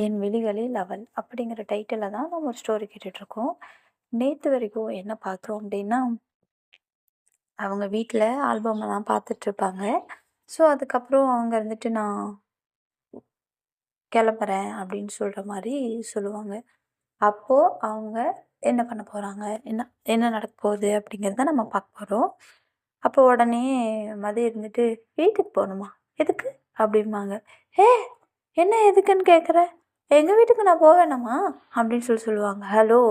என் விழிகளில் அவள் அப்படிங்கிற டைட்டிலில் தான் நம்ம ஒரு ஸ்டோரி கேட்டுட்ருக்கோம். நேற்று வரைக்கும் என்ன பார்த்தோம் அப்படின்னா, அவங்க வீட்டில் ஆல்பமெல்லாம் பார்த்துட்ருப்பாங்க. ஸோ அதுக்கப்புறம் அவங்க இருந்துட்டு நான் கிளம்புறேன் அப்படின்னு சொல்கிற மாதிரி சொல்லுவாங்க. அப்போது அவங்க என்ன பண்ண போகிறாங்க, என்ன என்ன நடக்க போகுது அப்படிங்கிறத நம்ம பார்க்க போகிறோம். அப்போ உடனே மதி இருந்துட்டு, வீட்டுக்கு போகணுமா, எதுக்கு அப்படிம்பாங்க. ஏ, என்ன எதுக்குன்னு கேட்குற, எங்கள் வீட்டுக்கு நான் போவேணாமா அப்படின்னு சொல்லுவாங்க. ஹலோ,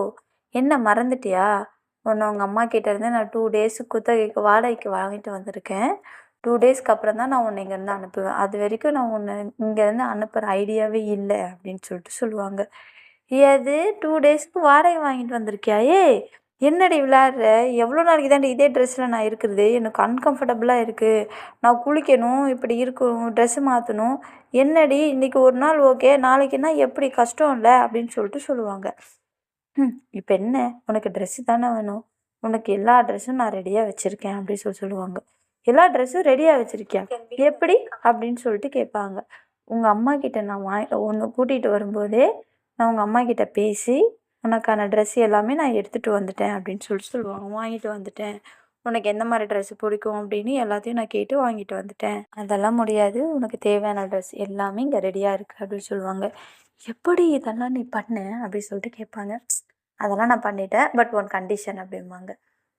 என்ன மறந்துட்டியா, உன்னை உங்கள் அம்மா கிட்ட இருந்து நான் 2 டேஸ் குத்தகைக்கு வாடகைக்கு வாங்கிட்டு வந்திருக்கேன். 2 டேஸ்க்கு அப்புறம் தான் நான் உன்னை இங்கேருந்து அனுப்புவேன். அது வரைக்கும் நான் உன்னை இங்கேருந்து அனுப்புகிற ஐடியாவே இல்லை அப்படின்னு சொல்லுவாங்க. எது, 2 டேஸ்க்கு வாடகை வாங்கிட்டு வந்திருக்கியா? ஏய், என்னடி விளையாடுற, எவ்வளோ நாளைக்கு தாண்டி இதே ட்ரெஸ்ஸில் நான் இருக்கிறது, எனக்கு அன்கம்ஃபர்டபுளாக இருக்குது, நான் குளிக்கணும், இப்படி இருக்கணும், ட்ரெஸ்ஸு மாற்றணும், என்னடி இன்றைக்கி ஒரு நாள் ஓகே, நாளைக்குன்னா எப்படி, கஷ்டம் இல்லை அப்படின்னு சொல்லுவாங்க. இப்போ என்ன, உனக்கு ட்ரெஸ்ஸு தானே வேணும், உனக்கு எல்லா ட்ரெஸ்ஸும் நான் ரெடியாக வச்சுருக்கேன் அப்படின்னு சொல்லுவாங்க. எல்லா ட்ரெஸ்ஸும் ரெடியாக வச்சுருக்கியா, எப்படி அப்படின்னு சொல்லிட்டு கேட்பாங்க. உங்கள் அம்மா கிட்ட நான் ஒன்று கூட்டிகிட்டு வரும்போதே நான் உங்கள் அம்மா கிட்ட பேசி உனக்கான ட்ரெஸ் எல்லாமே நான் எடுத்துகிட்டு வந்துட்டேன் அப்படின்னு சொல்லுவாங்க. வாங்கிட்டு வந்துட்டேன், உனக்கு எந்த மாதிரி ட்ரெஸ்ஸு பிடிக்கும் அப்படின்னு எல்லாத்தையும் நான் கேட்டு வாங்கிட்டு வந்துட்டேன். அதெல்லாம் முடியாது, உனக்கு தேவையான ட்ரெஸ் எல்லாமே இங்கே ரெடியாக இருக்குது அப்படின்னு சொல்லுவாங்க. எப்படி இதெல்லாம் நீ பண்ண அப்படின்னு சொல்லிட்டு கேட்பாங்க. அதெல்லாம் நான் பண்ணிட்டேன், பட் ஒன் கண்டிஷன் அப்படிம்பாங்க.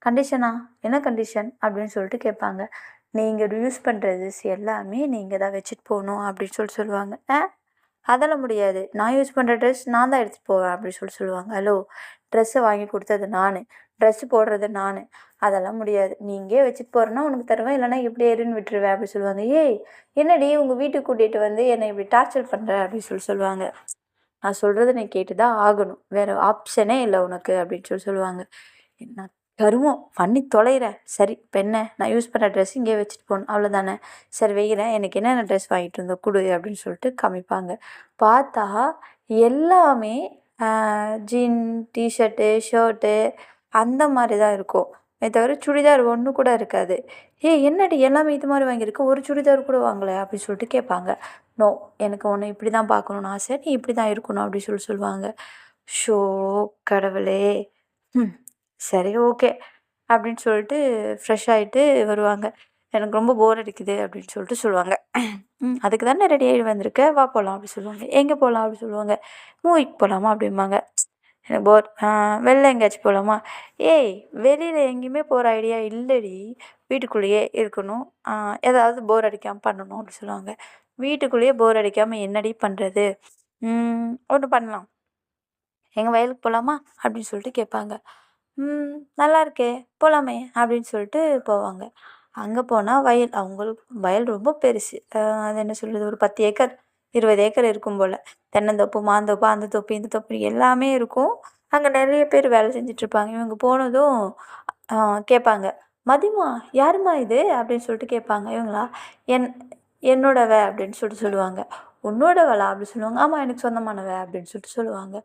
கண்டிஷனா, என்ன கண்டிஷன் அப்படின்னு சொல்லிட்டு கேட்பாங்க. நீங்கள் யூஸ் பண்ணுற ட்ரெஸ் எல்லாமே நீங்கள் தான் வச்சுட்டு போகணும் அப்படின்னு சொல்லுவாங்க. அதெல்லாம் முடியாது, நான் யூஸ் பண்ணுற ட்ரெஸ் நான் தான் எடுத்துகிட்டு போவேன் அப்படின்னு சொல்லுவாங்க. ஹலோ, ட்ரெஸ்ஸை வாங்கி கொடுத்தது நான், ட்ரெஸ்ஸு போடுறது நான், அதெல்லாம் முடியாது, நீ இங்கே வச்சுட்டு போகிறேன்னா உனக்கு தருவேன், இல்லைனா இப்படி ஏறுன்னு விட்டுருவேன் அப்படின்னு சொல்லுவாங்க. ஏய், என்னடி உங்கள் வீட்டுக்கு கூட்டிகிட்டு வந்து என்னை இப்படி டார்ச்சர் பண்ணுற அப்படின்னு சொல்லுவாங்க. நான் சொல்கிறத நீ கேட்டு தான் ஆகணும், வேறு ஆப்ஷனே இல்லை உனக்கு அப்படின்னு சொல்லுவாங்க. நான் கருமம் பண்ணி தொலைகிறேன், சரி இப்போ என்ன, நான் யூஸ் பண்ணுற ட்ரெஸ் இங்கே வச்சுட்டு போகணும் அவ்வளோதானே, சரி வைக்கிறேன், எனக்கு என்னென்ன ட்ரெஸ் வாங்கிட்டு வந்தோம் கொடு அப்படின்னு சொல்லிட்டு காமிப்பாங்க. பார்த்தா எல்லாமே ஜீன், டிஷர்ட்டு, ஷர்ட்டு அந்த மாதிரி தான் இருக்கும், தவிர சுடிதார் ஒன்று கூட இருக்காது. ஏய், என்னடி எல்லாமே இது மாதிரி வாங்கியிருக்க, ஒரு சுடிதார் கூட வாங்கலை அப்படின்னு சொல்லிட்டு கேட்பாங்க. நோ, எனக்கு ஒன்று இப்படி தான் பார்க்கணுன்னு ஆசை, நீ இப்படி தான் இருக்கணும் அப்படின்னு சொல்லுவாங்க. ஷோ, கடவுளே, சரி ஓகே அப்படின்னு சொல்லிட்டு ஃப்ரெஷ் ஆகிட்டு வருவாங்க. எனக்கு ரொம்ப போர் அடிக்குது அப்படின்னு சொல்லுவாங்க. அதுக்கு தானே ரெடி ஆகி வந்திருக்க, வா போகலாம் அப்படி சொல்லுவாங்க. எங்கே போகலாம் அப்படி சொல்லுவாங்க. மூவிக்கு போகலாமா அப்படிம்பாங்க. எனக்கு போர், வெளில எங்கேயாச்சும் போகலாமா. ஏய், வெளியில் எங்கேயுமே போகிற ஐடியா இல்லைடி, வீட்டுக்குள்ளேயே இருக்கணும், ஏதாவது போர் அடிக்காமல் பண்ணணும் அப்படி சொல்லுவாங்க. வீட்டுக்குள்ளேயே போர் அடிக்காமல் என்னடி பண்ணுறது, ஒன்று பண்ணலாம், எங்கள் வயலுக்கு போகலாமா அப்படின்னு சொல்லிட்டு கேட்பாங்க. நல்லா இருக்கே, போகலாமே அப்படின்னு சொல்லிட்டு போவாங்க. அங்கே போனால் வயல், அவங்களுக்கு வயல் ரொம்ப பெருசு, அது என்ன சொல்கிறது, ஒரு 10 ஏக்கர் 20 ஏக்கர் இருக்கும் போல். தென்னந்தோப்பு, மாந்தோப்பு, அந்த தோப்பு இந்த தோப்பு எல்லாமே இருக்கும். அங்கே நிறைய பேர் வேலை செஞ்சிட்ருப்பாங்க. இவங்க போனதும் கேட்பாங்க. மதிமா, யாரும்மா இது அப்படின்னு சொல்லிட்டு கேட்பாங்க. இவங்களா, என் என்னோடவ அப்படின்னு சொல்லுவாங்க. உன்னோடவளா அப்படின்னு சொல்லுவாங்க. ஆமாம், எனக்கு சொந்தமானவ அப்படின்னு சொல்லுவாங்க.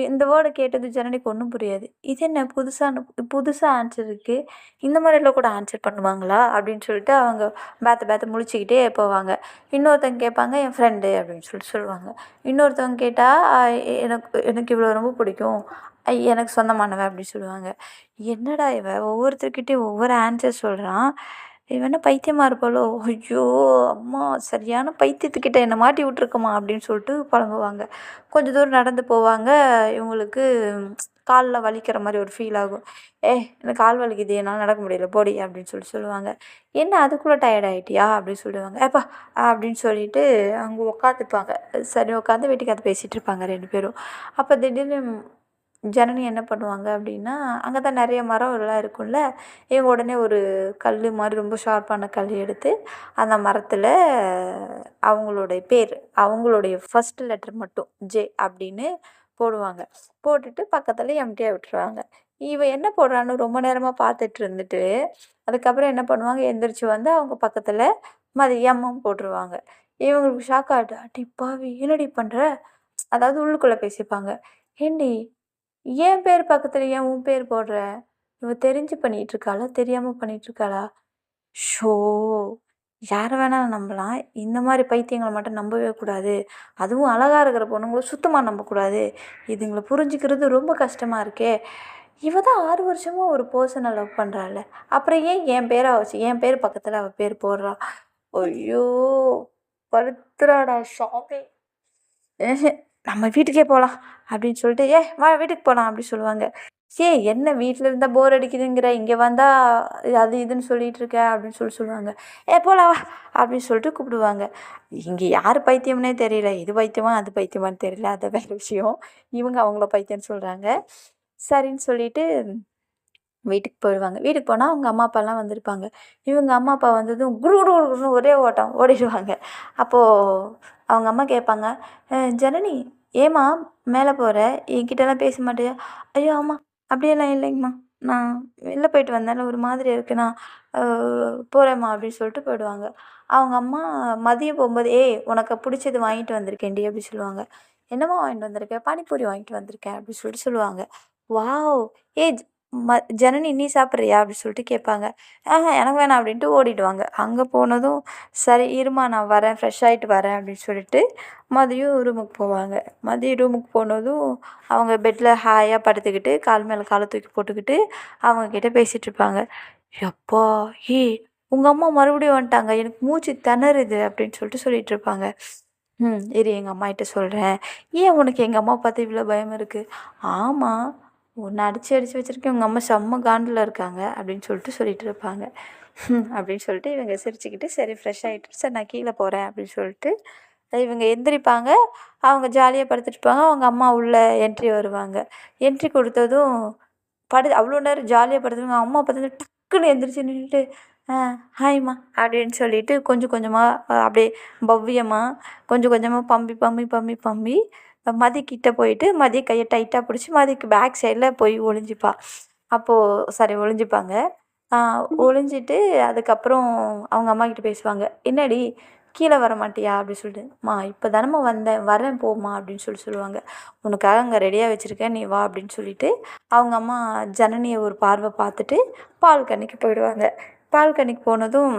இந்த வேர்டை கேட்டது ஜனனிக்கு ஒன்றும் புரியாது. இது என்ன புதுசாக ஆன்சர் இருக்குது, இந்த மாதிரிலாம் கூட ஆன்சர் பண்ணுவாங்களா அப்படின்னு சொல்லிட்டு அவங்க பேத்த முழிச்சிக்கிட்டே போவாங்க. இன்னொருத்தவங்க கேட்பாங்க, என் ஃப்ரெண்டு அப்படின்னு சொல்லுவாங்க. இன்னொருத்தவங்க கேட்டால் எனக்கு எனக்கு இவ்வளோ ரொம்ப பிடிக்கும், எனக்கு சொந்தமானவன் அப்படின்னு சொல்லுவாங்க. என்னடா ஒவ்வொருத்தர்கிட்டையும் ஒவ்வொரு ஆன்சர் சொல்கிறான், இவன் என்ன பைத்தியமாக இருப்பாளோ, ஐயோ அம்மா சரியான பைத்தியத்துக்கிட்ட என்னை மாட்டி விட்ருக்கம்மா அப்படின்னு சொல்லிட்டு புலம்புவாங்க. கொஞ்சம் தூரம் நடந்து போவாங்க. இவங்களுக்கு காலில் வலிக்கிற மாதிரி ஒரு ஃபீல் ஆகும். எனக்கு கால் வலிக்குது, என்னால் நடக்க முடியல போடி அப்படின்னு சொல்லுவாங்க. என்ன அதுக்குள்ளே டயர்ட் ஆகிட்டியா அப்படின்னு சொல்லுவாங்க. ஏப்பா அப்படின்னு சொல்லிட்டு அங்கே உட்காந்துப்பாங்க. சரி உட்காந்து வீட்டுக்கு அதை பேசிகிட்டு இருப்பாங்க 2 பேரும். அப்போ திடீர்னு ஜனனி என்ன பண்ணுவாங்க அப்படின்னா, அங்கே தான் நிறைய மரம் எல்லாம் இருக்கும்ல, இவங்க உடனே ஒரு கல் மாதிரி ரொம்ப ஷார்ப்பான கல் எடுத்து அந்த மரத்தில் அவங்களுடைய பேர், அவங்களுடைய ஃபஸ்ட்டு லெட்டர் மட்டும் ஜே அப்படின்னு போடுவாங்க. போட்டுட்டு பக்கத்தில் எம்டியாக விட்டுருவாங்க. இவன் என்ன போடுறான்னு ரொம்ப நேரமாக பார்த்துட்டு இருந்துட்டு, அதுக்கப்புறம் என்ன பண்ணுவாங்க, எந்திரிச்சு வந்து அவங்க பக்கத்தில் எம்மும் போட்டுருவாங்க. இவங்களுக்கு ஷாக் ஆகிட்டு, அடி பாவி என்னடி பண்ணுற, அதாவது உள்ளுக்குள்ளே பேசிப்பாங்க. ஏண்டி, என் பேர் பக்கத்தில் ஏன் உன் பேர் போடுற, இவ தெரிஞ்சு பண்ணிகிட்ருக்காளா தெரியாமல் பண்ணிகிட்ருக்காளா, ஷோ யாரை வேணாலும் நம்பலாம். இந்த மாதிரி பைத்தியங்கள மட்டும் நம்பவே கூடாது. அதுவும் அழகா இருக்கிற பொண்ணுங்கள சுத்தமா நம்பக்கூடாது. இதுங்கள புரிஞ்சுக்கிறது ரொம்ப கஷ்டமா இருக்கே. இவ தான் 6 வருஷமா ஒரு பெர்சன லவ் பண்றால்ல. அப்புறம் ஏன் என் பேர என் பேர் பக்கத்துல அவ பேர் போடுறா? ஐயோ! படுத்துறாடா சாமி. "ம்ஹ்ம். நம்ம வீட்டுக்கே போலாம்" அப்படின்னு சொல்லிட்டு, "ஏய் வா வீட்டுக்கு போலாம்" அப்படி சொல்லுவாங்க. "ஏய் என்ன வீட்ல இருந்தா போர் அடிக்குதுங்கிற, இங்க வந்தா அது இதுன்னு சொல்லிட்டு இருக்க" அப்படின்னு சொல்லுவாங்க. போலாம் வா" அப்படின்னு சொல்லிட்டு கூப்பிடுவாங்க. இங்க யார் பைத்தியம்னே தெரியல. இது பைத்தியமா, அது பைத்தியமான்னு தெரியல. அது வேற விஷயம். இவங்க அவங்கள பைத்தியம்ன்னு சொல்றாங்க. சரின்னு சொல்லிட்டு வீட்டுக்கு போயிடுவாங்க. வீட்டுக்கு போனா அவங்க அம்மா, அப்பாலாம் வந்திருப்பாங்க. இவங்க அம்மா, அப்பா வந்ததும் குடு குடு குடுன்னு ஒரே ஓட்டம் ஓடிடுவாங்க. அப்போ அவங்க அம்மா கேட்பாங்க, ஜனனி ஏம்மா மேலே போற? என்கிட்டலாம் பேச மாட்டியா?" "ஐயோ! அம்மா அப்படியெல்லாம் இல்லைங்கம்மா. நான் வெளில போயிட்டு வந்தேன்ல ஒரு மாதிரியா இருக்கு. நான் அ போறேம்மா" அப்படின்னு சொல்லிட்டு போயிடுவாங்க. அவங்க அம்மா மதியம் போகும்போது, "ஏய் உனக்கு பிடிச்சது வாங்கிட்டு வந்திருக்கேன்டி" அப்படி சொல்லுவாங்க. "என்னம்மா வாங்கிட்டு வந்திருக்க?" "பானிபூரி வாங்கிட்டு வந்திருக்கேன்" அப்படி சொல்லிட்டு சொல்லுவாங்க. "வாவ்! ஏய் ம ஜனனி நீ சாப்பிட்றியா?" அப்படி சொல்லிட்டு கேட்பாங்க. எனக்கு வேணாம்" அப்படின்ட்டு ஓடிடுவாங்க. அங்கே போனதும், "சரி இரும்மா நான் வரேன், ஃப்ரெஷ் ஆகிட்டு வரேன்" அப்படின்னு சொல்லிட்டு மதியம் ரூமுக்கு போவாங்க. மதியம் ரூமுக்கு போனதும் அவங்க பெட்டில் ஹாயாக படுத்துக்கிட்டு, கால் மேலே காலை தூக்கி போட்டுக்கிட்டு அவங்க கிட்ட பேசிகிட்டு இருப்பாங்க. "எப்பா! ஏய் உங்கள் அம்மா மறுபடியும் வந்துட்டாங்க. எனக்கு மூச்சு திணறுது" அப்படின்னு சொல்லிட்டு சொல்லிட்டு இருப்பாங்க. இரு எங்கள் அம்மாகிட்ட சொல்கிறேன். "ஏன் உனக்கு எங்கள் அம்மாவை பார்த்து இவ்வளோ பயம் இருக்கு?" "ஆமா. உன்னை அடிச்சு அடிச்சு வச்சிருக்கேன். உங்கள் அம்மா செம்ம காண்டில் இருக்காங்க" அப்படின்னு சொல்லிட்டு சொல்லிட்டு இருப்பாங்க. அப்படின்னு சொல்லிட்டு இவங்க சிரிச்சுக்கிட்டு, சரி ஃப்ரெஷ் ஆகிட்டு, "சரி நான் கீழே போகிறேன்" அப்படின்னு சொல்லிட்டு இவங்க எந்திரிப்பாங்க. அவங்க ஜாலியா படுத்துட்டு இருப்பாங்க. அவங்க அம்மா உள்ள என்ட்ரி வருவாங்க. என்ட்ரி கொடுத்ததும் அவ்வளோ நேரம் ஜாலியா படுத்துருங்க. அம்மா பார்த்தீங்கன்னா டக்குன்னு எந்திரிச்சு நின்னுட்டு, "ஆ ஹாய்ம்மா" அப்படின்னு சொல்லிட்டு கொஞ்சம் கொஞ்சமா அப்படியே பவ்யமா கொஞ்சம் கொஞ்சமா பம்பி பம்பி பம்பி பம்பி மதி கிட்ட போயிட்டு, மதி கைய டைட்டா பிடிச்சு, மதிக்கு பேக் சைட்ல போய் ஒளிஞ்சுப்பா. அப்போ சாரி ஒளிஞ்சுப்பாங்க. ஆ ஒளிஞ்சிட்டு அதுக்கப்புறம் அவங்க அம்மாகிட்ட பேசுவாங்க. "என்னடி கீழ வரமாட்டியா?" அப்படி சொல்லிட்டு. "அம்மா இப்போ தானம்மா வந்தேன். வரேன் போம்மா" அப்படின்னு சொல்லுவாங்க. "உனக்காக அங்கே ரெடியாக வச்சுருக்கேன். நீ வா" அப்படின்னு சொல்லிட்டு அவங்க அம்மா ஜனனிய ஒரு பார்வை பார்த்துட்டு பால்கனிக்கு போயிடுவாங்க. பால்கனிக்கு போனதும்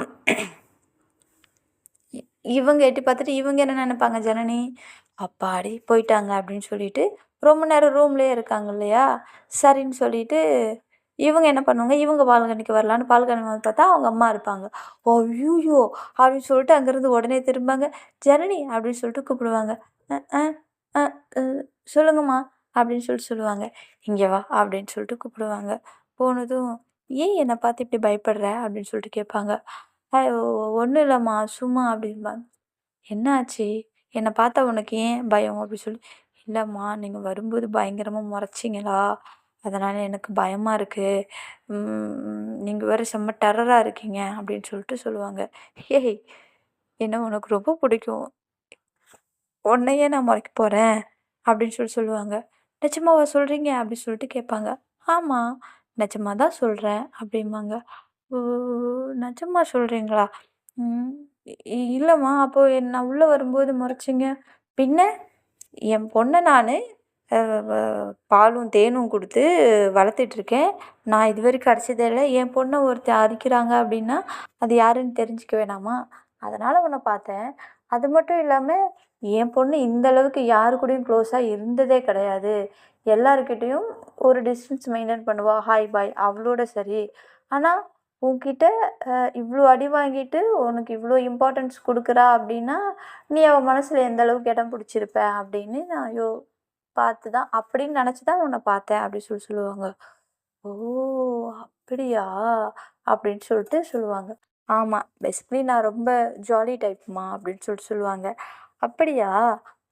இவங்க எட்டி பார்த்துட்டு இவங்க என்ன நினைப்பாங்க ஜனனி, "அப்பாடி போயிட்டாங்க" அப்படின்னு சொல்லிட்டு ரொம்ப நேரம் ரூம்லயே இருக்காங்க இல்லையா? சரின்னு சொல்லிட்டு இவங்க என்ன பண்ணுவாங்க, இவங்க பால்கனிக்கு வரலான்னு பால்கனி வந்து பார்த்தா அவங்க அம்மா இருப்பாங்க. "ஐய்யய்யோ!" அப்படின்னு சொல்லிட்டு அங்கேருந்து உடனே திரும்புவாங்க. "ஜனனி" அப்படின்னு சொல்லிட்டு கூப்பிடுவாங்க. "அ அ அ அ சொல்லுங்கம்மா" அப்படின்னு சொல்லுவாங்க. "இங்கே வா" அப்படின்னு சொல்லிட்டு கூப்பிடுவாங்க. போனதும், "ஏன் என்னை பார்த்து இப்படி பயப்படுற?" அப்படின்னு சொல்லிட்டு கேட்பாங்க. ஒன்றும் இல்லைம்மா சும்மா" அப்படிம்பாங்க. "என்னாச்சு? என்ன பார்த்தா உனக்கு ஏன் பயம்?" அப்படி சொல்லி, "இல்லம்மா நீங்க வரும்போது பயங்கரமா மொறச்சீங்களா, அதனால எனக்கு பயமா இருக்கு. நீங்க வேற செம்ம டெரரா இருக்கீங்க" அப்படின்னு சொல்லிட்டு சொல்லுவாங்க. "ஏய் என்ன உனக்கு ரொம்ப பிடிக்கும். உன்னையே நான் மொறைக்க போறேன்" அப்படின்னு சொல்லுவாங்க. "நிஜமாவா சொல்றீங்க?" அப்படி சொல்லிட்டு கேட்பாங்க. "ஆமா, நிஜமா தான் சொல்றேன்" அப்படிம்பாங்க. "ஓ! நிஜமா சொல்றீங்களா? ம். இல்லம்மா அப்போ நான் உள்ள வரும்போது மொறச்சீங்க." "பின்ன என் பொண்ண நானு அ வ பாலும், தேனும் குடுத்து வளர்த்துட்ருக்கேன். நான் இதுவரைக்கும் அடிச்சதே இல்ல. என் பொண்ண ஒருத்தன் அடிக்கிறாங்க அப்டின்னா, அது யாருன்னு தெரிஞ்சுக்க வேணாமா? அதனால உன்ன பார்த்தேன். அது மட்டும் இல்லாம, என் பொண்ணு இந்த அளவுக்கு யாரு கூடயும் க்ளோஸா இருந்ததே கிடையாது. எல்லார்கிட்டயும் ஒரு டிஸ்டன்ஸ் மெயின்டெயின் பண்ணுவா. ஹாய், பாய் அவளோட சரி. ஆனா, உன்கிட்ட இவ்ளோ அடி வாங்கிட்டு, உனக்கு இவ்ளோ இம்பார்ட்டன்ஸ் குடுக்குறா அப்டின்னா, நீ அவ மனசுல எந்த அளவுக்கு இடம் பிடிச்சிருப்ப?" அப்படின்னு நான் பார்த்து தான் அப்படின்னு நினச்சு தான் உன்ன பார்த்தேன் அப்படி சொல்லுவாங்க. "ஓ! அப்படியா?" அப்படின்னு சொல்லிட்டு சொல்லுவாங்க. "ஆமா. பேசிக்கலி நான் ரொம்ப ஜாலி டைப்மா" அப்படின்னு சொல்லுவாங்க. "அப்படியா?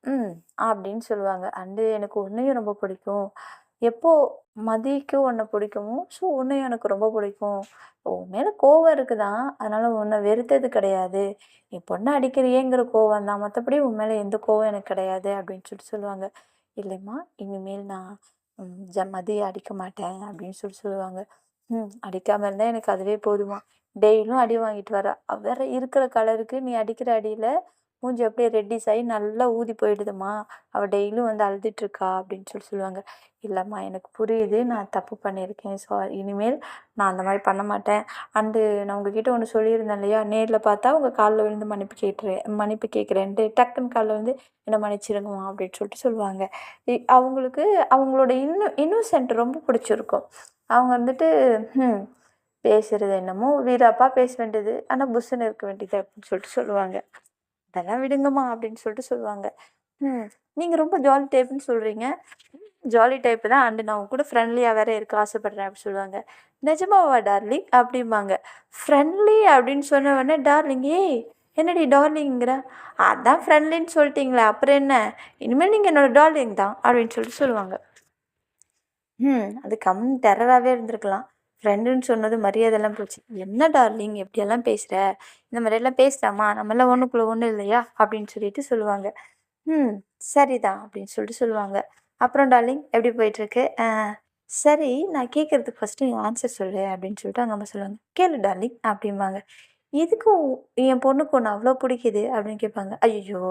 ம்." அப்படின்னு சொல்லுவாங்க. அண்டு எனக்கு உன்னையும் ரொம்ப பிடிக்கும். எப்போ மதிக்கு உன்ன பிடிக்குமோ, ஸோ உன்னையும் எனக்கு ரொம்ப பிடிக்கும். உன் மேல கோவம் இருக்கு தான். அதனால உன்ன வெறுத்தது கிடையாது. என் பொண்ண அடிக்கிறியேங்கிற கோவம் தான். மத்தபடி உன் மேல எந்த கோவம் எனக்கு கிடையாது அப்படின்னு சொல்லுவாங்க. "இல்லைம்மா, இனிமேல் நான் மதிய அடிக்க மாட்டேன்" அப்படின்னு சொல்லுவாங்க. அடிக்காம இருந்தா எனக்கு அதுவே போதுமா. டெய்லியும் அடி வாங்கிட்டு வர. வேற இருக்கிற கலருக்கு நீ அடிக்கிற அடியில மூஞ்சி அப்படியே ரெட்டிஸ் ஆகி நல்லா ஊதி போயிடுதும்மா. அவள் டெய்லியும் வந்து அழுதுட்டுருக்கா அப்படின்னு சொல்லுவாங்க. இல்லைம்மா எனக்கு புரியுது, நான் தப்பு பண்ணியிருக்கேன். இனிமேல் நான் அந்த மாதிரி பண்ண மாட்டேன். அண்டு நான் உங்ககிட்ட ஒன்று சொல்லியிருந்தேன் இல்லையா, நேரில் பார்த்தா உங்கள் காலில் விழுந்து மன்னிப்பு கேட்குறேன்ட்டு டக்குன்னு காலில் வந்து என்னை மன்னிச்சிருங்கம்மா அப்படின்னு சொல்லுவாங்க. அவங்களுக்கு அவங்களோட இன்னோசென்ட் ரொம்ப பிடிச்சிருக்கும். அவங்க வந்துட்டு பேசுறது என்னமோ வீராப்பா பேச வேண்டியது, ஆனால் புஸ்ஸுன்னு இருக்க வேண்டியது அப்படின்னு சொல்லுவாங்க. அதெல்லாம் விடுங்கம்மா அப்படின்னு சொல்லுவாங்க. நீங்கள் ரொம்ப ஜாலி டைப்புன்னு சொல்கிறீங்க. ஜாலி டைப்பு தான், அண்டு நான் உங்க கூட ஃப்ரெண்ட்லியாக வேற இருக்க ஆசைப்பட்றேன் அப்படின்னு சொல்லுவாங்க. நிஜமாவா டார்லிங் அப்படிம்பாங்க. ஃப்ரெண்ட்லி அப்படின்னு சொன்ன உடனே டார்லிங், ஏய் என்னடி டார்லிங்கிற, அதான் ஃப்ரெண்ட்லின்னு சொல்லிட்டீங்களே அப்புறம் என்ன, இனிமேல் நீங்கள் என்னோட டார்லிங் தான் அப்படின்னு சொல்லுவாங்க. அது டெரராகவே இருந்திருக்கலாம். ஃப்ரெண்டுன்னு சொன்னது மரியாதைலாம் போச்சு. என்ன டார்லிங் எப்படியெல்லாம் பேசுகிற, இந்த மாதிரியெல்லாம் பேசலாமா, நம்மளாம் ஒன்றுக்குள்ள ஒன்றும் இல்லையா அப்படின்னு சொல்லுவாங்க. சரிதான் அப்படின்னு சொல்லுவாங்க. அப்புறம் டார்லிங் எப்படி போயிட்டுருக்கு, சரி நான் கேட்குறதுக்கு ஃபஸ்ட்டு நீ ஆன்சர் சொல்லு அப்படின்னு அவங்க அம்மா சொல்லுவாங்க. கேளு டார்லிங் அப்படிம்பாங்க. எதுக்கும் என் பொண்ணுக்கு ஒன்று அவ்வளோ பிடிக்குது அப்படின்னு கேட்பாங்க. ஐயோ,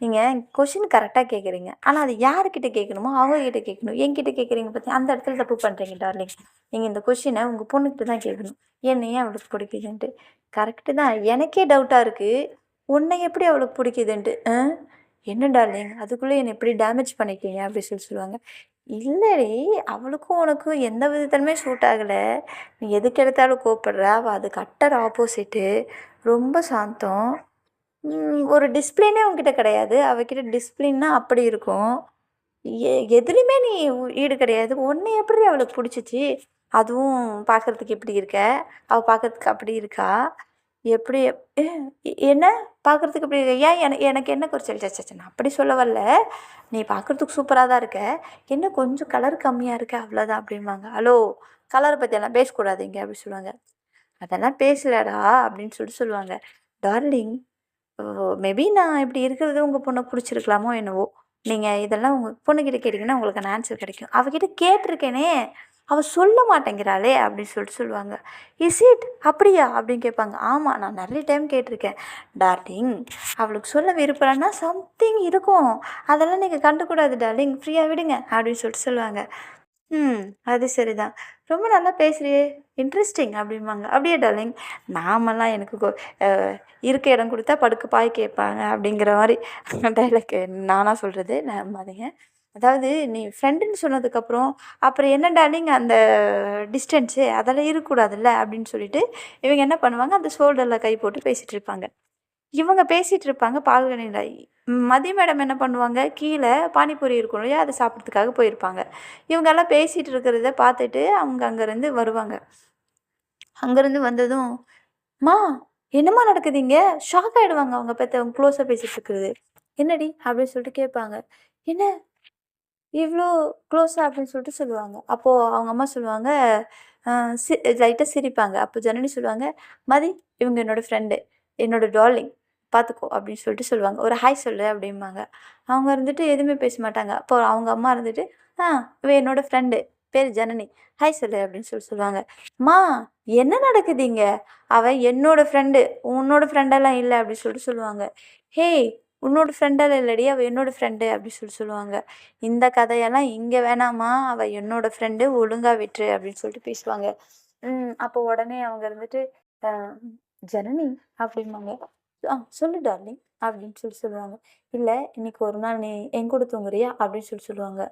நீங்கள் கொஷின் கரெக்டாக கேட்குறீங்க, ஆனால் அது யாருக்கிட்ட கேட்கணுமோ அவங்கக்கிட்ட கேட்கணும். என்கிட்ட கேட்குறீங்க பார்த்தியா, அந்த இடத்துல தப்பு பண்ணுறீங்க டார்லிங். நீங்கள் இந்த கொஷினை உங்கள் பொண்ணுக்கிட்ட தான் கேட்கணும். என்னை ஏன் அவளுக்கு பிடிக்குதுன்ட்டு. கரெக்டு தான், எனக்கே டவுட்டாக இருக்குது, உன்னை எப்படி அவளுக்கு பிடிக்குதுன்ட்டு. என்ன டார்லிங் அதுக்குள்ளே என்னை எப்படி டேமேஜ் பண்ணிட்டீங்க அப்படி சொல்லுவாங்க. இல்லடி, அவளுக்கும் உனக்கும் எந்த விதத்துலையுமே சூட் ஆகலை. நீ எதுக்கு எடுத்தாலும் கோவப்படுற, அவள் அது கட்டர் ஆப்போசிட்டு. ரொம்ப சாந்தம். ஒரு டிசிப்ளினே உன்கிட்ட கிடையாது. அவகிட்ட டிசிப்ளின்னா அப்படி இருக்கும். எதுலேயுமே நீ ஈடு கிடையாது. உன்னை எப்படி அவளுக்கு பிடிச்சிச்சு? அதுவும் பார்க்குறதுக்கு இப்படி இருக்க, அவள் பார்க்குறதுக்கு அப்படி இருக்கா? எப்படி என்ன பார்க்குறதுக்கு இப்படி இருக்க? ஏன் எனக்கு என்ன குறைச்சல்? சச்ச நான் அப்படி சொல்ல வரல. நீ பார்க்குறதுக்கு சூப்பராக தான் இருக்க, என்ன கொஞ்சம் கலர் கம்மியாக இருக்க அவ்வளோதான் அப்படிம்பாங்க. ஹலோ, கலரை பற்றியெல்லாம் பேசக்கூடாதீங்க அப்படி சொல்லுவாங்க. அதெல்லாம் பேசலடா அப்படின்னு சொல்லுவாங்க. டார்லிங், மேபி நான் இப்படி இருக்கிறது உங்கள் பொண்ணை பிடிச்சிருக்கலாமோ என்னவோ. நீங்கள் இதெல்லாம் உங்கள் பொண்ணுக்கிட்ட கேட்டிங்கன்னா உங்களுக்கு அந்த ஆன்சர் கிடைக்கும். அவகிட்ட கேட்டிருக்கேனே, அவள் சொல்ல மாட்டேங்கிறாளே அப்படின்னு சொல்லுவாங்க. இஸ் இட் அப்படியா அப்படின்னு கேட்பாங்க. ஆமாம், நான் நிறைய டைம் கேட்டிருக்கேன். டார்லிங், அவளுக்கு சொல்ல விருப்பம்னா சம்திங் இருக்கும், அதெல்லாம் நீங்கள் கண்டுக்கூடாது டார்லிங், ஃப்ரீயாக விடுங்க அப்படின்னு சொல்லுவாங்க. அது சரிதான், ரொம்ப நல்லா பேசுறியே, இன்ட்ரெஸ்டிங் அப்படிம்பாங்க. அப்படியே டார்லிங், நாமெல்லாம் எனக்கு இருக்க இடம் கொடுத்தா படுக்க பாய் கேட்பாங்க அப்படிங்கிற மாதிரி டைலாக் நானாக சொல்கிறது நம்பாதீங்க. அதாவது நீ ஃப்ரெண்டுன்னு சொன்னதுக்கப்புறம் அப்புறம் என்ன டார்லிங் அந்த டிஸ்டன்ஸு அதெல்லாம் இருக்கக்கூடாதுல்ல அப்படின்னு சொல்லிட்டு இவங்க என்ன பண்ணுவாங்க, அந்த ஷோல்டரில் கை போட்டு பேசிகிட்டு இருப்பாங்க. இவங்க பேசிகிட்டு இருப்பாங்க பால்கனியில். மதிய மேடம் என்ன பண்ணுவாங்க, கீழே பானிபூரி இருக்கும் இல்லையா, அதை சாப்பிட்றதுக்காக போயிருப்பாங்க. இவங்கெல்லாம் பேசிகிட்டு இருக்கிறத பார்த்துட்டு அவங்க அங்கேருந்து வருவாங்க. அங்கேருந்து வந்ததும், மா என்னம்மா நடக்குது இங்கே, ஷாக் ஆகிடுவாங்க அவங்க பெற்றவங்க க்ளோஸாக பேசிகிட்டு இருக்கிறது. என்னடி அப்படின்னு சொல்லிட்டு கேட்பாங்க. என்ன இவ்வளோ க்ளோஸாக அப்படின்னு சொல்லுவாங்க. அப்போது அவங்க அம்மா சொல்லுவாங்க, லைட்டாக சிரிப்பாங்க. அப்போ ஜனனி சொல்லுவாங்க, மதி இவங்க என்னோடய ஃப்ரெண்டு, என்னோட டார்லிங், பார்த்துக்கோ அப்படின்னு சொல்லுவாங்க. ஒரு ஹாய் சொல்லு அப்படிம்பாங்க. அவங்க இருந்துட்டு எதுவுமே பேச மாட்டாங்க. அப்போ அவங்க அம்மா இருந்துட்டு, இவ என்னோடய ஃப்ரெண்டு, பேர் ஜனனி, ஹாய் சொல்லு அப்படின்னு சொல்லுவாங்க. மா என்ன நடக்குது இங்கே, அவள் என்னோடய ஃப்ரெண்டு, உன்னோட ஃப்ரெண்டெல்லாம் இல்லை அப்படின்னு சொல்லுவாங்க. ஹே, உன்னோட ஃப்ரெண்டெல்லாம் இல்லடி, அவள் என்னோடய ஃப்ரெண்டு அப்படி சொல்லுவாங்க. இந்த கதையெல்லாம் இங்கே வேணாமா, அவள் என்னோடய ஃப்ரெண்டு, ஒழுங்காக விட்டுரு அப்படின்னு சொல்லிட்டு பேசுவாங்க. அப்போ உடனே அவங்க இருந்துட்டு, ஜனனி அப்படிம்பாங்க. சொல்லு டார்லிங் அப்படின்னு சொல்லுவாங்க. இல்லை இன்னைக்கு ஒரு நாள் நீ என் கூட தூங்குறியா அப்படின்னு சொல்லுவாங்க.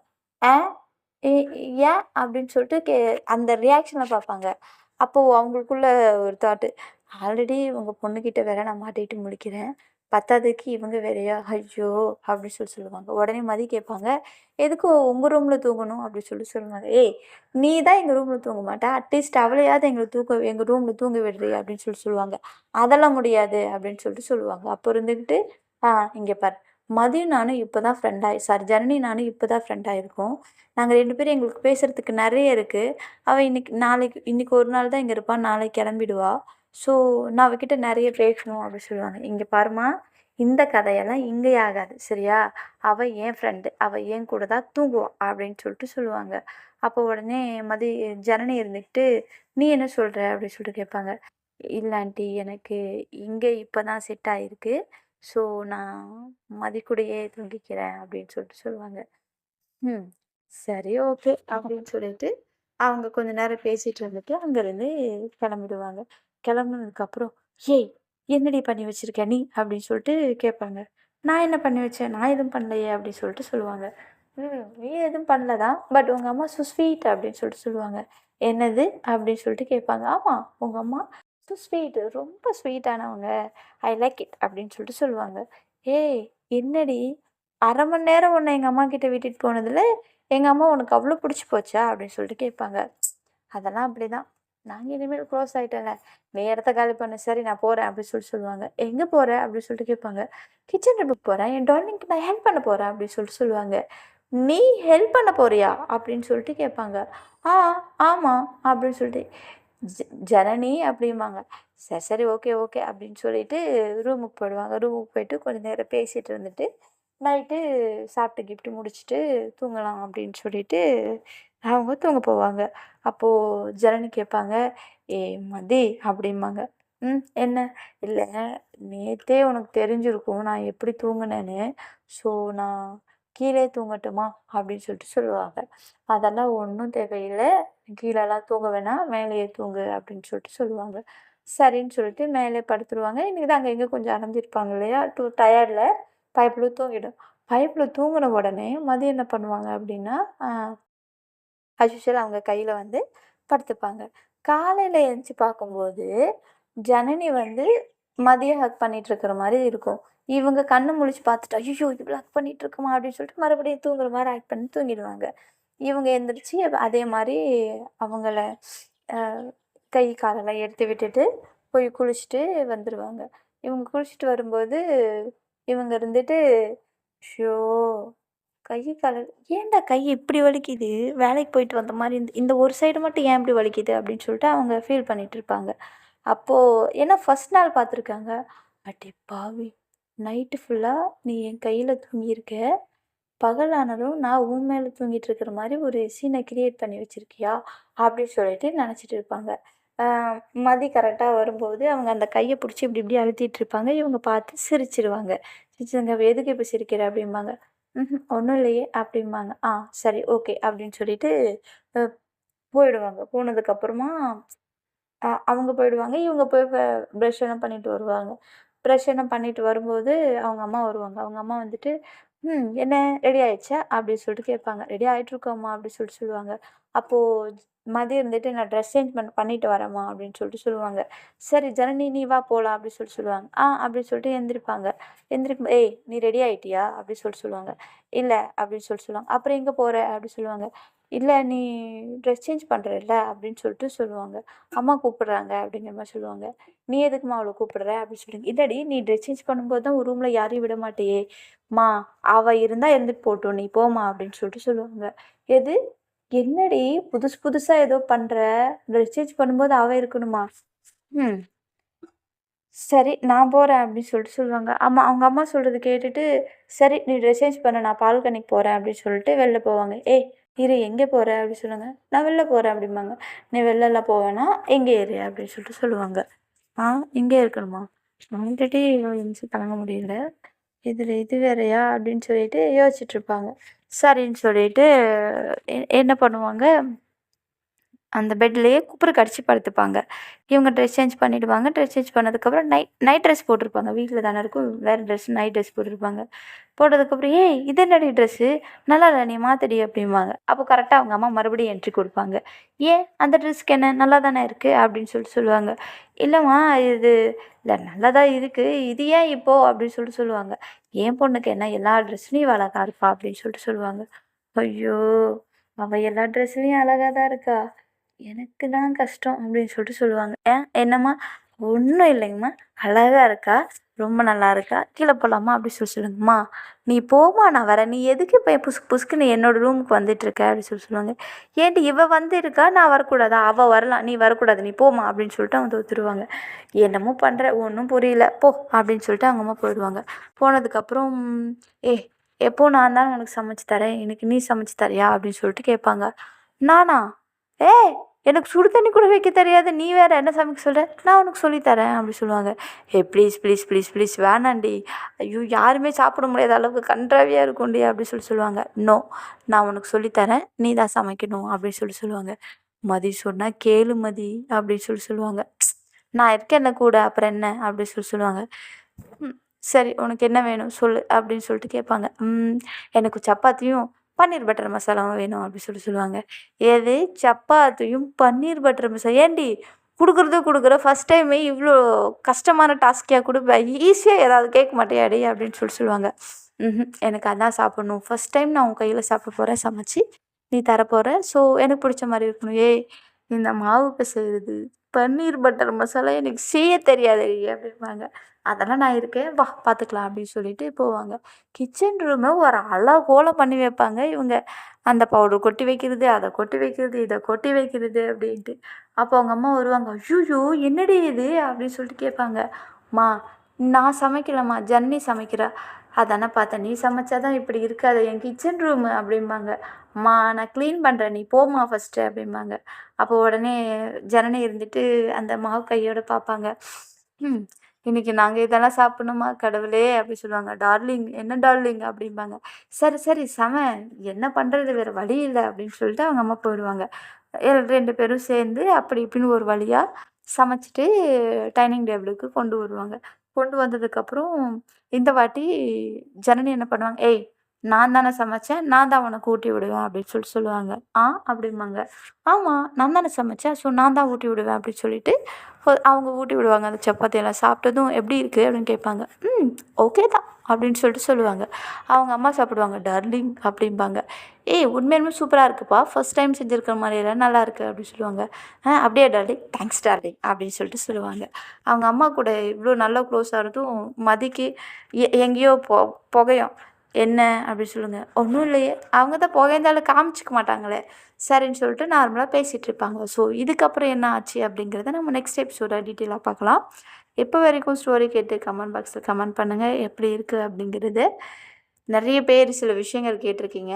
ஏன் அப்படின்னு சொல்லிட்டு அந்த ரியாக்ஷனை பார்ப்பாங்க. அப்போது அவங்களுக்குள்ள ஒரு தாட்டு, ஆல்ரெடி உங்கள் பொண்ணுக்கிட்ட வேற நான் மாட்டிகிட்டு முடிக்கிறேன், பத்தாததுக்கு இவங்க வேறையா, ஐயோ அப்படின்னு சொல்லுவாங்க. உடனே மதி கேட்பாங்க, எதுக்கும் உங்கள் ரூமில் தூங்கணும் அப்படின்னு சொல்லுவாங்க. ஏய், நீ தான் எங்கள் ரூமில் தூங்க மாட்டா, அட்லீஸ்ட் அவளையாவது எங்கள் ரூமில் தூங்க விடுறீ அப்படின்னு சொல்லுவாங்க. அதெல்லாம் முடியாது அப்படின்னு சொல்லுவாங்க. அப்போ இருந்துக்கிட்டு, இங்கே பார், மதியம் நானும் இப்போ தான் ஜனனி நானும் இப்போ தான் ஃப்ரெண்டாக இருக்கோம். நாங்கள் 2 பேரும் எங்களுக்கு பேசுகிறதுக்கு நிறைய இருக்குது. அவள் இன்னைக்கு ஒரு நாள் தான் இங்கே இருப்பாள், நாளைக்கு கிளம்பிடுவா. ஸோ நான் அவகிட்ட நிறைய பேசணும் அப்படி சொல்லுவாங்க. இங்கே பாருமா, இந்த கதையெல்லாம் இங்கே ஆகாது சரியா, அவள் என் ஃப்ரெண்டு, அவள் என் கூட தான் தூங்குவா அப்படின்னு சொல்லுவாங்க. அப்போ உடனே ஜனனி இருந்துக்கிட்டு, நீ என்ன சொல்கிற அப்படின்னு கேட்பாங்க. இல்லை ஆண்டி, எனக்கு இங்கே இப்போ தான் செட் ஆகிருக்கு, ஸோ நான் மதி கூடயே தூங்கிக்கிறேன் அப்படின்னு சொல்லிட்டு சொல்லுவாங்க. ம். சரி, ஓகே அப்படின்னு சொல்லிட்டு அவங்க கொஞ்ச நேரம் பேசிட்டு இருந்துட்டு அங்கேருந்து கிளம்பிடுவாங்க. கிளம்புனதுக்கப்புறம், "ஏய்! என்னடி பண்ணி வச்சிருக்க நீ?" அப்படின்னு சொல்லிட்டு கேட்பாங்க. "நான் என்ன பண்ணி வச்சேன்? நான் எதுவும் பண்ணலையே!" அப்படின்னு சொல்லிட்டு சொல்லுவாங்க. நீ எதுவும் பண்ணல தான். பட் உங்க அம்மா ஸோ ஸ்வீட்" அப்படின்னு சொல்லிட்டு சொல்லுவாங்க. "என்னது?" அப்படின்னு சொல்லிட்டு கேட்பாங்க. "ஆமா, உங்க அம்மா ஸோ ஸ்வீட் ரொம்ப ஸ்வீட்டானவங்க. ஐ லைக் இட்" அப்படின்னு சொல்லிட்டு சொல்லுவாங்க. "ஏய்! என்னடி? 1/2 மணி நேரம் உன்ன எங்க அம்மாகிட்ட விட்டுட்டு போனதுல, எங்க அம்மா உனக்கு அவ்ளோ புடிச்சு போச்சா?" அப்படின்னு சொல்லிட்டு கேட்பாங்க. "அதெல்லாம் அப்படிதான். நாங்க இனிமேல் க்ளோஸ் ஆயிட்டோம்ல. நீ இடத்த காலி பண்ணு. சரி நான் போறேன்" அப்படின்னு சொல்லிட்டு சொல்லுவாங்க. "எங்க போற?" அப்படின்னு சொல்லிட்டு கேட்பாங்க. "கிச்சன் ரூமுக்கு போறேன். என் டார்லிங்க்கு நான் ஹெல்ப் பண்ண போறேன்" அப்படின்னு சொல்லிட்டு சொல்லுவாங்க. "நீ ஹெல்ப் பண்ண போறியா?" அப்படின்னு சொல்லிட்டு கேட்பாங்க. "ஆ, ஆமா" அப்படின்னு சொல்லிட்டு, "ஜ ஜனனி" அப்படிம்பாங்க. சரி, சரி. ஓகே, ஓகே அப்படின்னு சொல்லிட்டு ரூமுக்கு போயிடுவாங்க. ரூமுக்கு போயிட்டு கொஞ்ச நேரம் பேசிட்டு இருந்துட்டு நைட்டு சாப்பிட்டு கீப்ட்டு முடிச்சுட்டு தூங்கலாம் அப்படின்னு சொல்லிட்டு அவங்க தூங்க போவாங்க. அப்போது ஜனனி கேட்பாங்க, "ஏய் மதி" அப்படிம்பாங்க. "ம் என்ன?" "இல்லை, நேத்தே உனக்கு தெரிஞ்சிருக்கும் நான் எப்படி தூங்குனேன்னு. ஸோ நான் கீழயே தூங்கட்டுமா?" அப்படின்னு சொல்லிட்டு சொல்லுவாங்க. "அதெல்லாம் ஒண்ணும் தேவையில்ல. கீழலாம் தூங்க வேணாம். மேலேயே தூங்கு" அப்படின்னு சொல்லிட்டு சொல்லுவாங்க. சரின்னு சொல்லிட்டு மேலே படுத்துருவாங்க. இன்னைக்கு தான் அங்க இங்க கொஞ்சம் அலைஞ்சிருப்பாங்க இல்லையா? டயர்ட்ல பைப்புல தூங்கிடும். பைப்புல தூங்குன உடனே மதியம் என்ன பண்ணுவாங்க அப்படின்னா, அஸ் யூசுவல் அவங்க கையில வந்து படுத்துப்பாங்க. காலையில எந்திச்சு பார்க்கும்போது, ஜனனி வந்து மதிய ஹக் பண்ணிட்டு இருக்கிற மாரி இருக்கும். இவங்க கண்ணு முழிச்சு பார்த்துட்டு, "ஐய்யய்யோ! இவ்ளோ ஹக் பண்ணிட்டு இருக்குமா?" அப்படின்னு சொல்லிட்டு மறுபடியும் தூங்குற மாரி ஆக்ட் பண்ணி தூங்கிடுவாங்க. இவங்க எந்திரிச்சு அதே மாரி அவங்கள அ கை, காலெல்லாம் எடுத்து விட்டுட்டு, போய் குளிச்சுட்டு வந்துருவாங்க. இவங்க குளிச்சுட்டு வரும்போது, இவங்க இருந்துட்டு, "ஷோ! கை, கால் ஏன்டா கை இப்படி வலிக்குது? வேலைக்கு போயிட்டு வந்த மாரி இந்த இந்த ஒரு சைடு மட்டும் ஏன் இப்படி வலிக்குது?" அப்படின்னு சொல்லிட்டு அவங்க ஃபீல் பண்ணிட்டு இருப்பாங்க. அப்போ ஏன்னா ஃபர்ஸ்ட் நாள் பார்த்துருக்காங்க. "அடி பாவி! நைட்டு ஃபுல்லா நீ என் கையில தூங்கியிருக்க. பகலானாலும் நான் உன் மேல தூங்கிட்டு இருக்கிற மாரி ஒரு சீன கிரியேட் பண்ணி வச்சிருக்கியா?" அப்படின்னு சொல்லிட்டு நெனச்சிட்டு இருப்பாங்க. அ மதி கரெக்ட்டா வரும்போது அவங்க அந்த கைய புடிச்சு இப்படி இப்படி அழுத்திட்டு இருப்பாங்க. இவங்க பார்த்து சிரிச்சுருவாங்க. சிரிச்சவங்க, "எதுக்கு இப்ப சிரிக்கிற?" அப்படிம்பாங்க. "ம்ஹ்ம். ஒண்ணும் இல்லையே" அப்படிம்பாங்க. "ஆ, சரி, ஓகே" அப்படின்னு சொல்லிட்டு அ போயிடுவாங்க. போனதுக்கப்புறமா அவங்க போயிடுவாங்க. இவங்க போய் ப்ரஷ் எல்லாம் பண்ணிட்டு வருவாங்க. ப்ரஷ் எல்லாம் பண்ணிட்டு வரும்போது அவங்க அம்மா வருவாங்க. அவங்க அம்மா வந்துட்டு, என்ன ரெடி ஆயிடுச்சா?" அப்படின்னு சொல்லிட்டு கேட்பாங்க. "ரெடி ஆயிட்டுருக்கோம்மா" அப்படின்னு சொல்லிட்டு சொல்லுவாங்க. அப்போ மதியம் இருந்துட்டு, "நான் ட்ரெஸ் சேஞ்ச் பண்ணிட்டு வரேம்மா" அப்படின்னு சொல்லிட்டு சொல்லுவாங்க. "சரி ஜனனி நீ வா போலாம்" அப்படின்னு சொல்லிட்டு சொல்லுவாங்க. அப்படின்னு சொல்லிட்டு எந்திரிப்பாங்க. எந்திரிக்கும் "ஏய் நீ ரெடி ஆயிட்டியா?" அப்படின்னு சொல்லிட்டு சொல்லுவாங்க. "இல்ல" அப்படின்னு சொல்லிட்டு சொல்லுவாங்க. "அப்புறம் எங்க போற?" அப்படின்னு சொல்லுவாங்க. "இல்ல நீ ட்ரெஸ் சேஞ்ச் பண்றல்ல" அப்படின்னு சொல்லிட்டு சொல்லுவாங்க. "அம்மா கூப்பிடுறாங்க" அப்படிங்கிற மாரி சொல்லுவாங்க. "நீ எதுக்கும்மா அவள கூப்பிடுற?" அப்படின்னு சொல்லுங்க. "இல்லடி நீ ட்ரெஸ் சேஞ்ச் பண்ணும்போது தான் ஒரு ரூம்ல யாரையும் விட மாட்டியே! ம்மா அவ இருந்தா இருந்துட்டு போட்டும். நீ போம்மா" அப்படின்னு சொல்லிட்டு சொல்லுவாங்க. "எது? என்னடி புதுசு புதுசா ஏதோ பண்ற? ட்ரெஸ் சேஞ்ச் பண்ணும்போது அவ இருக்கணுமா? ம். சரி நான் போறேன்" அப்படின்னு சொல்லிட்டு சொல்லுவாங்க. அவங்க அம்மா சொல்றத கேட்டுட்டு, "சரி நீ ட்ரெஸ் சேஞ்ச் பண்ணு நான் பால்கனிக்கு போறேன்" அப்படின்னு சொல்லிட்டு வெளில போவாங்க. "ஏய் இரு எங்கே போற?" அப்படின்னு சொல்லுவாங்க. "நான் வெளில போறேன்" அப்படிம்பாங்க. "நீ வெளிலலாம் போ வேணாம். இங்கே இரு" அப்படின்னு சொல்லிட்டு சொல்லுவாங்க. "ஆ, இங்கே இருக்கணுமா?" ஆல்ரெடி எந்திச்சு கிளம்ப முடியல. இதில இது வேறையா? அப்படின்னு சொல்லிட்டு யோசிச்சுட்ருப்பாங்க. சரின்னு சொல்லிட்டு என்ன பண்ணுவாங்க, அந்த பெட்லயே குப்புற கடிச்சு படுத்துப்பாங்க. இவங்க ட்ரெஸ் சேஞ்ச் பண்ணிடுவாங்க. ட்ரெஸ் சேஞ்ச் பண்ணதுக்கப்புறம் நைட் நைட் ட்ரெஸ் போட்டிருப்பாங்க. வீட்ல தானே இருக்கும். வேற ட்ரெஸ் நைட் ட்ரெஸ் போட்டிருப்பாங்க. போட்டதுக்கப்புறம், "ஏய் இது என்னடி ட்ரெஸ்ஸு? நல்லா இல்ல நீ மாத்துடி" அப்படிம்பாங்க. அப்போ கரெக்ட்டா அவங்க அம்மா மறுபடியும் என்ட்ரி குடுப்பாங்க. "ஏன் அந்த ட்ரெஸ்ஸுக்கு என்ன? நல்லா தானே இருக்கு" அப்படின்னு சொல்லிட்டு சொல்லுவாங்க. "இல்லம்மா இது இல்ல நல்லா தான் இருக்கு. இது ஏன் இப்போ?" அப்படின்னு சொல்லிட்டு சொல்லுவாங்க. "என் பொண்ணுக்கு என்ன எல்லா ட்ரெஸ்லயும் இவ அழகா இருப்பா" அப்படின்னு சொல்லிட்டு சொல்லுவாங்க. ஐயோ! அவ எல்லா ட்ரெஸ்லயும் அழகா தான் இருக்கா. எனக்கு தான் கஷ்டம் அப்படின்னு சொல்லிட்டு சொல்லுவாங்க. என்னம்மா?" "ஒண்ணும் இல்லைங்கம்மா. அழகா இருக்கா. ரொம்ப நல்லா இருக்கா. கீழ போலாமா?" அப்படி சொல்லி சொல்லுங்க. "அம்மா நீ போம்மா நான் வரேன். நீ எதுக்கு இப்ப புசுக்கு புசுக்குன்னு என்னோட ரூமுக்கு வந்துட்டுருக்க?" அப்படி சொல்லி சொல்லுவாங்க. "ஏன்டி இவ வந்து இருக்கா, நான் வரக்கூடாதா? அவ வரலாம். நீ வரக்கூடாது. நீ போம்மா" அப்படின்னு சொல்லிட்டு அவங்க தோத்துருவாங்க. "என்னமோ பண்ற. ஒண்ணும் புரியல. போ" அப்படின்னு சொல்லிட்டு அவங்க அம்மா போயிடுவாங்க. போனதுக்கப்புறம், "ஏய் எப்பவும் நான் தானே உனக்கு சமைச்சு தரேன். இன்னைக்கு நீ சமைச்சு தரியா?" அப்படின்னு சொல்லிட்டு கேட்பாங்க. "நானா? ஏய் எனக்கு சுடு தண்ணி கூட வைக்க தெரியாது, நீ வேறு என்ன சமைக்க சொல்கிற, நான் உனக்கு சொல்லித்தரேன் அப்படி சொல்லுவாங்க. ப்ளீஸ் ப்ளீஸ் ப்ளீஸ் ப்ளீஸ் வேணாண்டி, ஐயோ யாருமே சாப்பிட முடியாத அளவுக்கு கன்றாவியாக இருக்கும்டி அப்படி சொல்லுவாங்க. நோ, நான் உனக்கு சொல்லித்தரேன், நீ தான் சமைக்கணும் அப்படின்னு சொல்லுவாங்க. மதி சொன்னால் கேளு மதி அப்படின்னு சொல்லுவாங்க. நான் இருக்கேன்ல கூட, அப்புறம் என்ன அப்படின்னு சொல்லுவாங்க. சரி உனக்கு என்ன வேணும் சொல்லு அப்படின்னு சொல்லிட்டு கேட்பாங்க. எனக்கு சப்பாத்தியும் பன்னீர் பட்டர் மசாலாவும் வேணும் அப்படி சொல்லுவாங்க. எது சப்பாத்தியும் பன்னீர் பட்டர் மசாலா? ஏன்டி கொடுக்குற ஃபஸ்ட் டைமே இவ்வளோ கஷ்டமான டாஸ்கியாக கொடுப்பேன், ஈஸியாக ஏதாவது கேட்க மாட்டேயாடி அப்படின்னு சொல்லுவாங்க. எனக்கு அதான் சாப்பிட்ணும், ஃபஸ்ட் டைம் நான் உன் கையில் சாப்பிட போகிறேன், சமைச்சு நீ தரப்போகிற, ஸோ எனக்கு பிடிச்ச மாதிரி இருக்கணும். ஏய் இந்த மாவு பிசைறது பன்னீர் பட்டர் மசாலா எனக்கு செய்ய தெரியாதுடி அப்படிம்பாங்க. அதெல்லாம் நான் இருக்கேன், வா பார்த்துக்கலாம் அப்படின்னு சொல்லிட்டு போவாங்க. கிச்சன் ரூமை ஒரு அலகோலம் பண்ணி வைப்பாங்க இவங்க. அந்த பவுடர் கொட்டி வைக்கிறது, அதை கொட்டி வைக்கிறது, இதை கொட்டி வைக்கிறது அப்படின்ட்டு. அப்போ அவங்க அம்மா வருவாங்க. ஐயோ என்னடி இது அப்படின்னு சொல்லிட்டு கேட்பாங்க. மா நான் சமைக்கலம்மா, ஜன்னி சமைக்கிறா. அதானே பார்த்தேன், நீ சமைச்சாதான் இப்படி இருக்காது என் கிச்சன் ரூமு அப்படிம்பாங்க. அம்மா நான் க்ளீன் பண்ணுறேன், நீ போம்மா ஃபஸ்ட்டு அப்படிம்பாங்க. அப்போ உடனே ஜனனி இருந்துட்டு அந்த மாவு கையோட பார்ப்பாங்க. இன்னைக்கு நாங்கள் இதெல்லாம் சாப்பிட்ணுமா கடவுளே அப்படி சொல்லுவாங்க. டார்லிங் என்ன டார்லிங் அப்படிம்பாங்க. சரி சரி என்ன பண்ணுறது, வேறு வழி இல்லை அப்படின்னு சொல்லிட்டு அவங்க அம்மா போயிடுவாங்க. 2 பேரும் சேர்ந்து அப்படி இப்படின்னு ஒரு வழியாக சமைச்சிட்டு டைனிங் டேபிளுக்கு கொண்டு வருவாங்க. கொண்டு வந்ததுக்கப்புறம் இந்த வாட்டி ஜனனி என்ன பண்ணுவாங்க, ஏய் நான் தானே சமைச்சேன், நான் தான் உனக்கு ஊட்டி விடுவேன் அப்படின்னு சொல்லுவாங்க. அப்படிம்பாங்க. ஆமாம் நான் தானே சமைச்சேன், ஸோ நான் தான் ஊட்டி விடுவேன் அப்படின்னு சொல்லிட்டு அவங்க ஊட்டி விடுவாங்க. அந்த சப்பாத்தியெல்லாம் சாப்பிட்டதும் எப்படி இருக்குது அப்படின்னு கேட்பாங்க. ஓகே தான் அப்படின்னு சொல்லிட்டு சொல்லுவாங்க. அவங்க அம்மா சாப்பிடுவாங்க. டார்லிங் அப்படிம்பாங்க. ஏய் உண்மையுமே சூப்பராக இருக்குப்பா, ஃபஸ்ட் டைம் செஞ்சுருக்கிற மாதிரியெல்லாம் நல்லா இருக்குது அப்படின்னு சொல்லுவாங்க. அப்படியே டார்லிங், தேங்க்ஸ் டார்லிங் அப்படின்னு சொல்லிட்டு சொல்லுவாங்க. அவங்க அம்மா கூட இவ்வளோ நல்லா க்ளோஸ் ஆகிறதும் மதிக்கு எங்கேயோ புகையும். என்ன அப்படி சொல்லுங்கள். ஒன்றும் இல்லையே, அவங்க தான் புகைந்தாலும் காமிச்சிக்க மாட்டாங்களே. சரின்னு சொல்லிட்டு நார்மலாக பேசிகிட்டு இருப்பாங்க. ஸோ இதுக்கப்புறம் என்ன ஆச்சு அப்படிங்கிறத நம்ம நெக்ஸ்ட் எபிசோட டீட்டெயிலாக பார்க்கலாம். இப்போ வரைக்கும் ஸ்டோரி கேட்டு கமெண்ட் பாக்ஸில் கமெண்ட் பண்ணுங்கள் எப்படி இருக்குது அப்படிங்கிறது. நிறைய பேர் சில விஷயங்கள் கேட்டிருக்கீங்க,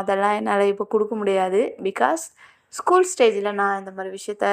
அதெல்லாம் என்னால் இப்போ கொடுக்க முடியாது. பிகாஸ் ஸ்கூல் ஸ்டேஜில் நான் இந்த மாதிரி விஷயத்த